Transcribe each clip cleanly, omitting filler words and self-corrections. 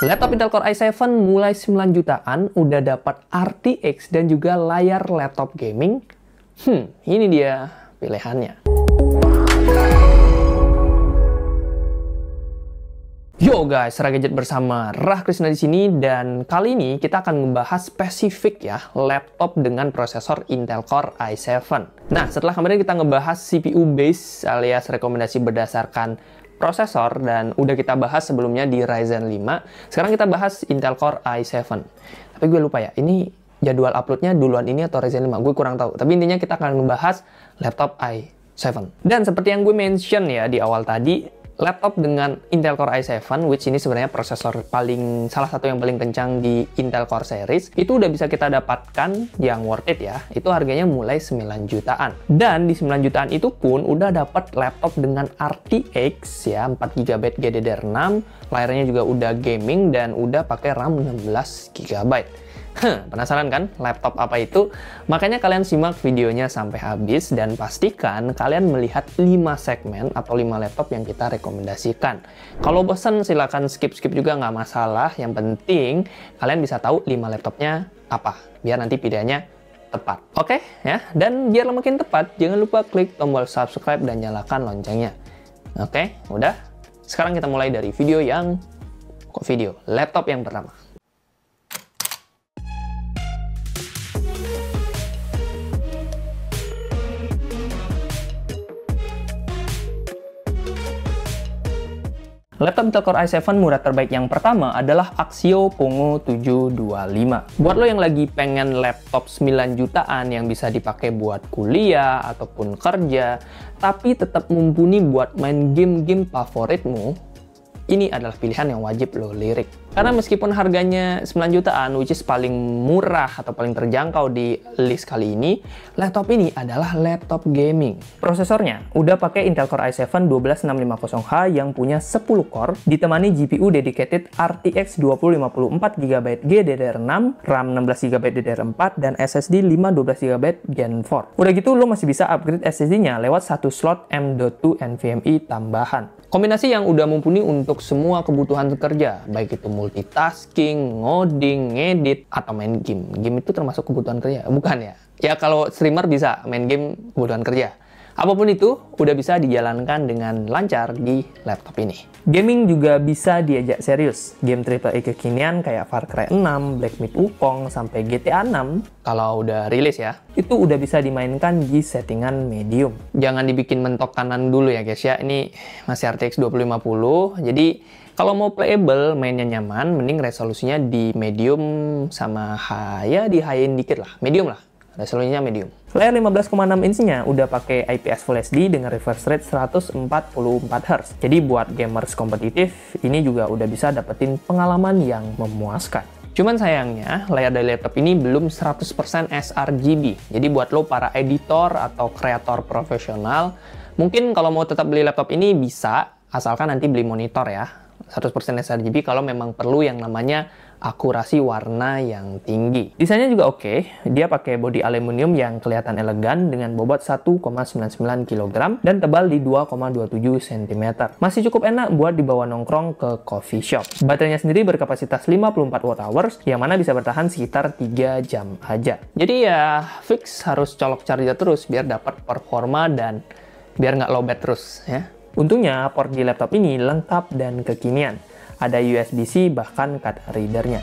Laptop Intel Core i7 mulai 9 jutaan, udah dapat RTX dan juga layar laptop gaming. Ini dia pilihannya. Yo guys, Serah Gadget bersama Rah Krisna di sini, dan kali ini kita akan membahas spesifik ya laptop dengan prosesor Intel Core i7. Nah, setelah kemarin kita ngebahas CPU base alias rekomendasi berdasarkan prosesor dan udah kita bahas sebelumnya di Ryzen 5, sekarang kita bahas Intel Core i7. Tapi gue lupa ya, ini jadwal uploadnya duluan ini atau Ryzen 5, gue kurang tahu. Tapi intinya kita akan membahas laptop i7. Dan seperti yang gue mention ya di awal tadi, laptop dengan Intel Core i7, which ini sebenarnya prosesor salah satu yang paling kencang di Intel Core series, itu udah bisa kita dapatkan yang worth it ya. Itu harganya mulai 9 jutaan. Dan di 9 jutaan itu pun udah dapat laptop dengan RTX ya, 4GB GDDR6, layarnya juga udah gaming dan udah pakai RAM 16GB. Penasaran kan laptop apa itu? Makanya kalian simak videonya sampai habis dan pastikan kalian melihat 5 segmen atau 5 laptop yang kita rekomendasikan. Kalau bosan silahkan skip-skip juga nggak masalah. Yang penting kalian bisa tahu 5 laptopnya apa, biar nanti pilihannya tepat. Oke ya, dan biar makin tepat, jangan lupa klik tombol subscribe dan nyalakan loncengnya. Oke, udah? Sekarang kita mulai dari video laptop yang pertama. Laptop Intel Core i7 murah terbaik yang pertama adalah Axio Pongo 725. Buat lo yang lagi pengen laptop 9 jutaan yang bisa dipakai buat kuliah ataupun kerja, tapi tetap mumpuni buat main game-game favoritmu, ini adalah pilihan yang wajib lo lirik. Karena meskipun harganya 9 jutaan, which is paling murah atau paling terjangkau di list kali ini, laptop ini adalah laptop gaming. Prosesornya udah pakai Intel Core i7 12650H yang punya 10 core, ditemani GPU dedicated RTX 2050 4GB GDDR6, RAM 16GB DDR4, dan SSD 512GB Gen 4. Udah gitu, lo masih bisa upgrade SSD-nya lewat satu slot M.2 NVMe tambahan. Kombinasi yang udah mumpuni untuk semua kebutuhan kerja, baik itu multitasking, ngoding, ngedit, atau main game. Game itu termasuk kebutuhan kerja? Bukan ya? Ya kalau streamer bisa main game kebutuhan kerja. Apapun itu, udah bisa dijalankan dengan lancar di laptop ini. Gaming juga bisa diajak serius. Game AAA kekinian kayak Far Cry 6, Black Myth Wukong, sampai GTA 6, kalau udah rilis ya, itu udah bisa dimainkan di settingan medium. Jangan dibikin mentok kanan dulu ya guys ya, ini masih RTX 2050, jadi kalau mau playable, mainnya nyaman, mending resolusinya di medium sama high, ya di high-end dikit lah, medium lah. Resolusinya medium. Layar 15,6 inch-nya udah pakai IPS Full HD dengan refresh rate 144Hz. Jadi buat gamers kompetitif, ini juga udah bisa dapetin pengalaman yang memuaskan. Cuman sayangnya, layar dari laptop ini belum 100% sRGB. Jadi buat lo para editor atau kreator profesional, mungkin kalau mau tetap beli laptop ini bisa, asalkan nanti beli monitor ya. 100% sRGB kalau memang perlu yang namanya akurasi warna yang tinggi. Desainnya juga oke, dia pakai bodi aluminium yang kelihatan elegan dengan bobot 1,99 kg dan tebal di 2,27 cm. Masih cukup enak buat dibawa nongkrong ke coffee shop. Baterainya sendiri berkapasitas 54 Wh yang mana bisa bertahan sekitar 3 jam aja. Jadi ya fix harus colok charger terus biar dapat performa dan biar nggak lowbat terus ya. Untungnya port di laptop ini lengkap dan kekinian. Ada USB-C bahkan card readernya.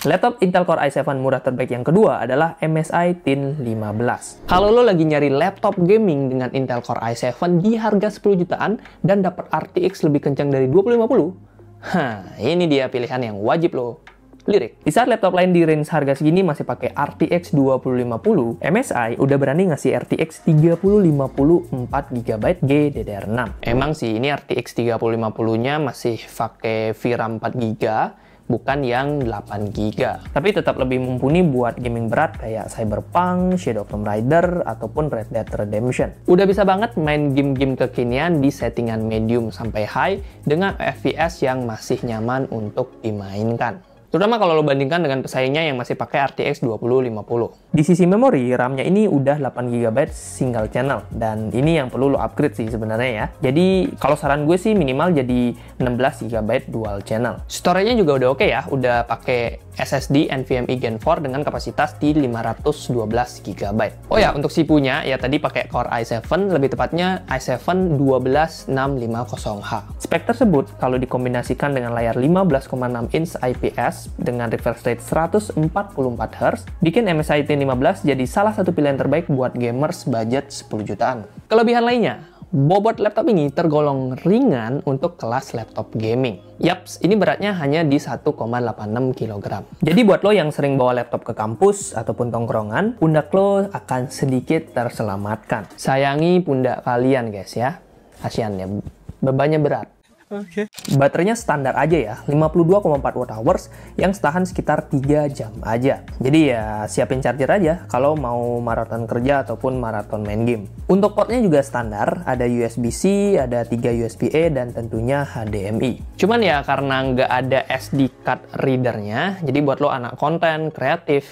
Laptop Intel Core i7 murah terbaik yang kedua adalah MSI Thin 15. Kalau lo lagi nyari laptop gaming dengan Intel Core i7 di harga 10 jutaan dan dapat RTX lebih kencang dari 2050, ini dia pilihan yang wajib lo lirik. Di saat laptop lain di range harga segini masih pakai RTX 2050, MSI udah berani ngasih RTX 3050 4GB GDDR6. Emang sih ini RTX 3050-nya masih pakai VRAM 4GB, bukan yang 8GB. Tapi tetap lebih mumpuni buat gaming berat kayak Cyberpunk, Shadow of Tomb Raider, ataupun Red Dead Redemption. Udah bisa banget main game-game kekinian di settingan medium sampai high dengan FPS yang masih nyaman untuk dimainkan. terutama kalau lo bandingkan dengan pesaingnya yang masih pakai RTX 2050. Di sisi memori, RAM-nya ini udah 8 GB single channel, dan ini yang perlu lo upgrade sih sebenarnya ya. Jadi kalau saran gue sih minimal jadi 16 GB dual channel. Storage-nya juga udah oke ya, udah pakai SSD NVMe Gen 4 dengan kapasitas di 512 GB. Oh ya, untuk CPU-nya ya tadi pakai Core i7, lebih tepatnya i7 12650H. Spek tersebut kalau dikombinasikan dengan layar 15,6 inch IPS dengan refresh rate 144 Hz, bikin MSI T15 jadi salah satu pilihan terbaik buat gamers budget 10 jutaan. Kelebihan lainnya, bobot laptop ini tergolong ringan untuk kelas laptop gaming. Yaps, ini beratnya hanya di 1,86 kg. Jadi buat lo yang sering bawa laptop ke kampus ataupun tongkrongan, pundak lo akan sedikit terselamatkan. Sayangi pundak kalian guys ya, kasihan ya, bebannya berat. Oke. Baterainya standar aja ya, 52,4 Wh yang tahan sekitar 3 jam aja. Jadi ya siapin charger aja kalau mau maraton kerja ataupun maraton main game. Untuk portnya juga standar, ada USB-C, ada 3 USB-A, dan tentunya HDMI. Cuman ya karena nggak ada SD card readernya, jadi buat lo anak konten, kreatif,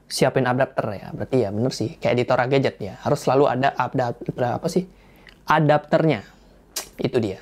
siapin adapter ya. Berarti ya bener sih, kayak editor gadget ya, harus selalu ada adapternya. Itu dia.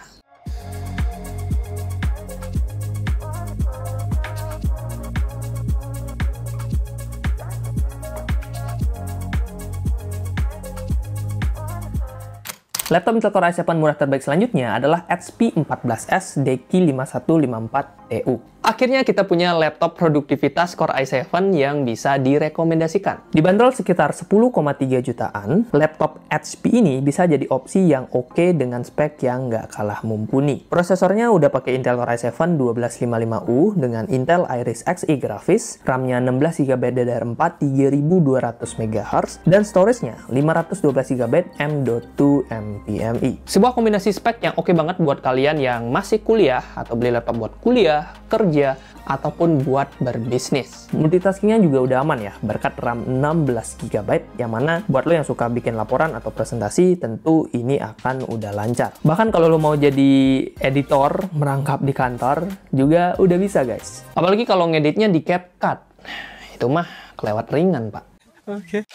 Laptop Intel Core i7 murah terbaik selanjutnya adalah HP 14S Dekki5154TU. Akhirnya kita punya laptop produktivitas Core i7 yang bisa direkomendasikan. Dibanderol sekitar 10,3 jutaan, laptop HP ini bisa jadi opsi yang oke dengan spek yang nggak kalah mumpuni. Prosesornya udah pakai Intel Core i7 1255U dengan Intel Iris Xe grafis, RAM-nya 16GB DDR4 3200 MHz, dan storage-nya 512GB M.2 NVMe. Sebuah kombinasi spek yang oke banget buat kalian yang masih kuliah atau beli laptop buat kuliah, kerja, ataupun buat berbisnis. Multitaskingnya juga udah aman ya, berkat RAM 16GB, yang mana buat lo yang suka bikin laporan atau presentasi, tentu ini akan udah lancar. Bahkan kalau lo mau jadi editor, merangkap di kantor, juga udah bisa guys. Apalagi kalau ngeditnya di CapCut, itu mah kelewat ringan pak.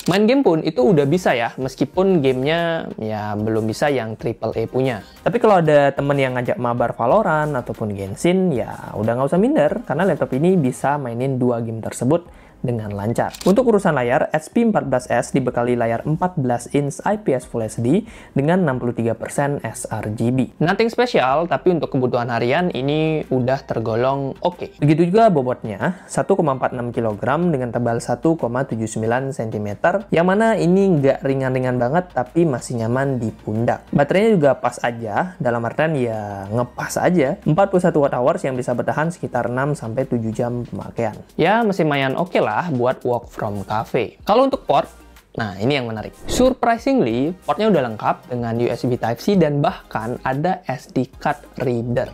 Main game pun itu udah bisa ya, meskipun gamenya ya belum bisa yang AAA punya. Tapi kalau ada temen yang ngajak mabar Valorant ataupun Genshin, ya udah nggak usah minder, karena laptop ini bisa mainin 2 game tersebut dengan lancar. Untuk urusan layar, HP 14S dibekali layar 14 inch IPS Full HD dengan 63% sRGB. Nothing special, tapi untuk kebutuhan harian ini udah tergolong oke. Begitu juga bobotnya, 1,46 kg dengan tebal 1,79 cm, yang mana ini nggak ringan-ringan banget, tapi masih nyaman di pundak. Baterainya juga pas aja, dalam artian ya ngepas aja, 41 Wh yang bisa bertahan sekitar 6-7 jam pemakaian. Ya masih lumayan oke lah buat work from cafe. Kalau untuk port, nah ini yang menarik. Surprisingly, portnya udah lengkap dengan USB Type-C dan bahkan ada SD card reader.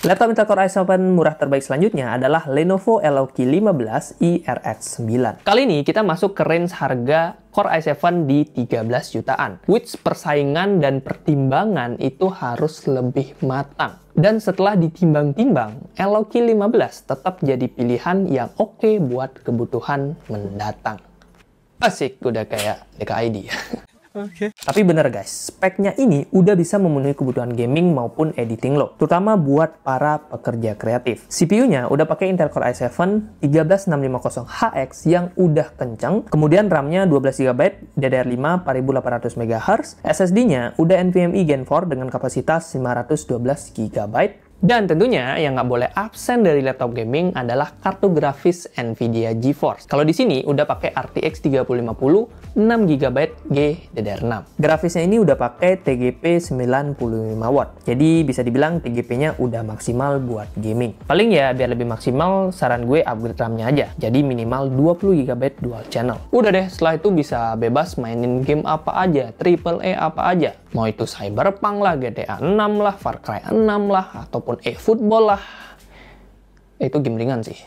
Laptop Intel Core i7 murah terbaik selanjutnya adalah Lenovo LOQ15 IRX9. Kali ini kita masuk ke range harga Core i7 di 13 jutaan, which persaingan dan pertimbangan itu harus lebih matang. Dan setelah ditimbang-timbang, LOQ15 tetap jadi pilihan yang oke buat kebutuhan mendatang. Asik, udah kayak DKID. Tapi bener guys, speknya ini udah bisa memenuhi kebutuhan gaming maupun editing lo, terutama buat para pekerja kreatif. CPU-nya udah pakai Intel Core i7 13650HX yang udah kenceng, kemudian RAM-nya 12GB, DDR5 4800 MHz, SSD-nya udah NVMe Gen 4 dengan kapasitas 512GB. Dan tentunya yang nggak boleh absen dari laptop gaming adalah kartu grafis Nvidia GeForce. Kalau di sini udah pakai RTX 3050 6GB GDDR6. Grafisnya ini udah pakai TGP 95W. Jadi bisa dibilang TGP-nya udah maksimal buat gaming. Paling ya biar lebih maksimal, saran gue upgrade RAM-nya aja. Jadi minimal 20GB dual channel. Udah deh, setelah itu bisa bebas mainin game apa aja, AAA apa aja. Mau itu Cyberpunk lah, GTA 6 lah, Far Cry 6 lah, ataupun eFootball lah. Itu game ringan sih.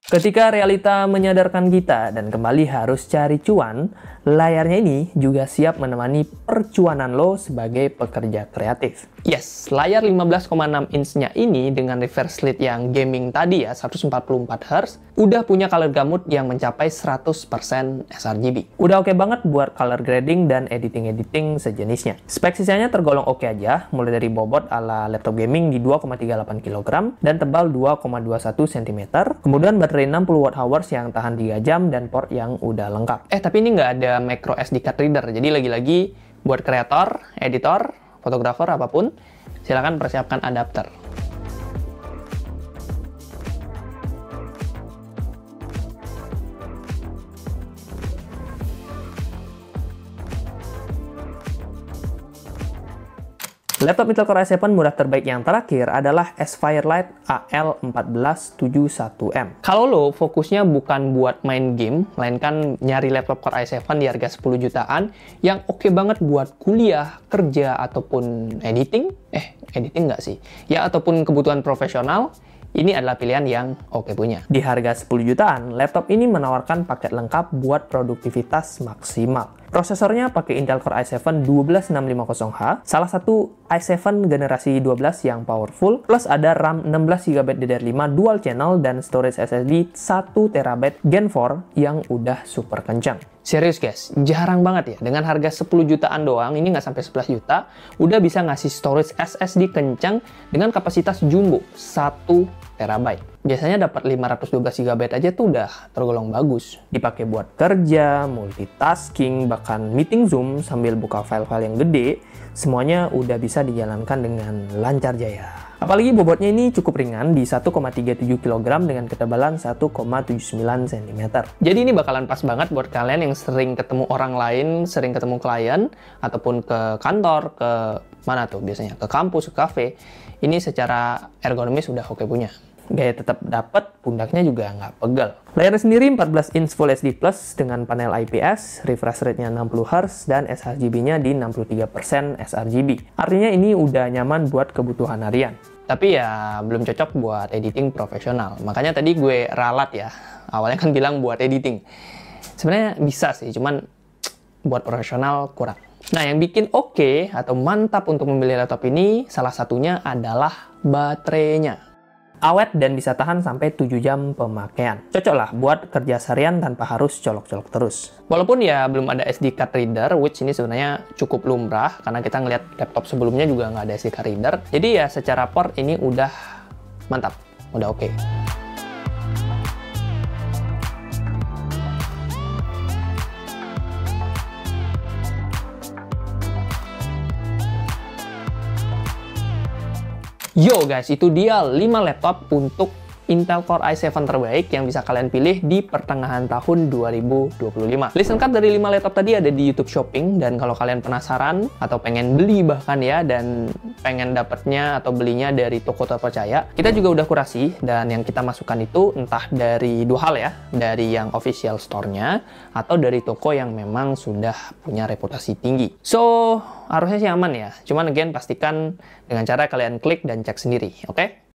Ketika realita menyadarkan kita dan kembali harus cari cuan, layarnya ini juga siap menemani percuanan lo sebagai pekerja kreatif. Yes, layar 15,6 inch-nya ini dengan refresh rate yang gaming tadi ya, 144Hz, udah punya color gamut yang mencapai 100% sRGB. Udah oke banget buat color grading dan editing-editing sejenisnya. Spek sisanya tergolong oke aja, mulai dari bobot ala laptop gaming di 2,38 kg dan tebal 2,21 cm. Kemudian baterai 60 Wh yang tahan 3 jam dan port yang udah lengkap. Tapi ini nggak ada micro SD card reader, jadi lagi-lagi buat kreator, editor, fotografer apapun, silakan persiapkan adapter. Laptop Intel Core i7 murah terbaik yang terakhir adalah Ace-Firelight AL1471M. Kalau lo fokusnya bukan buat main game, melainkan nyari laptop Core i7 di harga 10 jutaan yang oke banget buat kuliah, kerja, ataupun editing nggak sih? Ya, ataupun kebutuhan profesional, ini adalah pilihan yang oke punya. Di harga 10 jutaan, laptop ini menawarkan paket lengkap buat produktivitas maksimal. Prosesornya pakai Intel Core i7 12650H, salah satu i7 generasi 12 yang powerful, plus ada RAM 16GB DDR5 dual channel dan storage SSD 1TB Gen 4 yang udah super kencang. Serius guys, jarang banget ya, dengan harga 10 jutaan doang, ini nggak sampai 11 juta, udah bisa ngasih storage SSD kencang dengan kapasitas jumbo 1TB. Biasanya dapat 512GB aja tuh udah tergolong bagus. Dipakai buat kerja, multitasking, bahkan meeting Zoom sambil buka file-file yang gede, semuanya udah bisa dijalankan dengan lancar jaya. Apalagi bobotnya ini cukup ringan di 1,37 kg dengan ketebalan 1,79 cm. Jadi ini bakalan pas banget buat kalian yang sering ketemu orang lain, sering ketemu klien, ataupun ke kantor, ke mana tuh biasanya, ke kampus, ke cafe. Ini secara ergonomis udah oke punya. Gaya tetap dapat, pundaknya juga nggak pegal. Layarnya sendiri 14 inch Full HD Plus dengan panel IPS, refresh rate-nya 60Hz, dan sRGB-nya di 63% sRGB. Artinya ini udah nyaman buat kebutuhan harian. Tapi ya belum cocok buat editing profesional. Makanya tadi gue ralat ya, awalnya kan bilang buat editing. Sebenarnya bisa sih, cuman buat profesional kurang. Nah, yang bikin oke atau mantap untuk membeli laptop ini, salah satunya adalah baterainya. Awet dan bisa tahan sampai 7 jam pemakaian. Cocok lah buat kerja seharian tanpa harus colok-colok terus. Walaupun ya belum ada SD card reader, which ini sebenarnya cukup lumrah, karena kita ngeliat laptop sebelumnya juga nggak ada SD card reader. Jadi ya secara port ini udah mantap, udah oke. Yo guys, itu dia 5 laptop untuk Intel Core i7 terbaik yang bisa kalian pilih di pertengahan tahun 2025. List lengkap dari 5 laptop tadi ada di YouTube Shopping, dan kalau kalian penasaran atau pengen beli bahkan ya, dan pengen dapatnya atau belinya dari toko terpercaya, kita juga udah kurasi, dan yang kita masukkan itu entah dari dua hal ya, dari yang official store-nya atau dari toko yang memang sudah punya reputasi tinggi. So, harusnya sih aman ya, cuman again pastikan dengan cara kalian klik dan cek sendiri, oke?